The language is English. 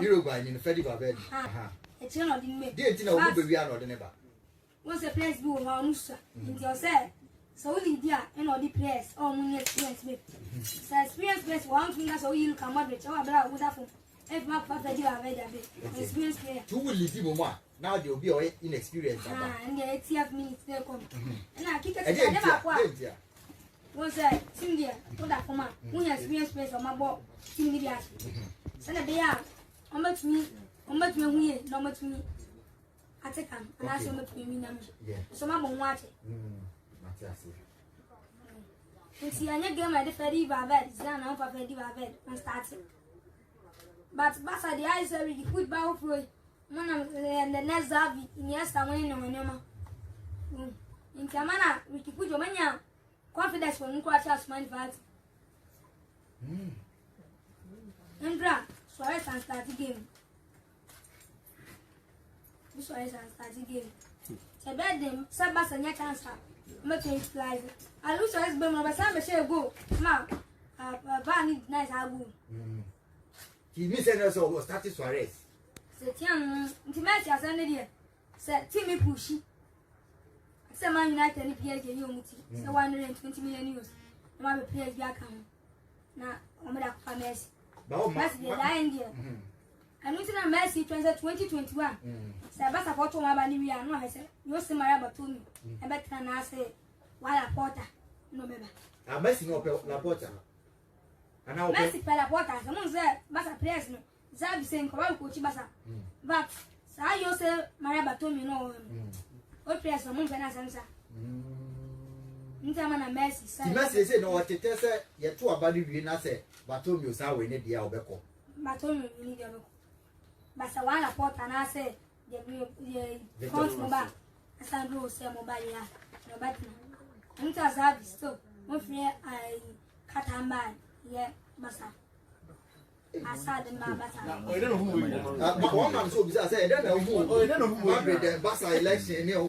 You go in the federal bed. It's not in me. Dear, you know, we are not never. Once a place do Hanusa, in yourself. So, Lydia, and all the place, all money experience with. So, experience place one thing that's all you come up with. Oh, I would have if my father did have a experience there. 2 will leave you more. Now they'll be inexperienced. And the 80 minutes they'll come. And I kick it never. Once I sing there, put that for my experience place on my board. Sing the ass. Send a day out. How much me, no much me. I take them, and I so much me. So my mom watch it. You see, I never my defeated Babette, Zan, and Papa Babette, and started. But Bassa, the eyes are really good bow for one of the next Zavi in yesterday, no one. In Tamana, we can put your money out. Confidence when you crash us, man, but. Andra, Suarez and start the game. Suarez and start the game. So bad them, Sabas and your cancer. Much flies. I lose Suarez, but my son shall go. Ma, Barney, nice, I will. He missed us all, started Suarez. Said young, intimacy as an idiot. Said Timmy Pushy. Some man United and PLK Unity. So 120 million euros. No other players back home. Now, I'm that famous. That's the idea. I know that Messi 2021. Sabasa Porto Mabani, no, I said, you see my rabbi to me. I bet can I say, why a porter? No, member. I'm messing up La Porta. And now, Messi Pella Porter, someone said, Bassa players, no. Zabi saying, Coach Bassa. But, so I say, my rabbi to me, no. What players from Montana Sansa? Intamana Messi. The Messi said, no, what it is, you're too about you, say, but told you, so we need the Albeco. But told me, we need your book. But I want a pot and I say, the front mobile. I stand rule, say mobile, no better. And it has had still. One free, I cut and buy, yeah, Bassa. I saw them by Bassa. I don't know who. One man so I said, I don't know who. Bassa election.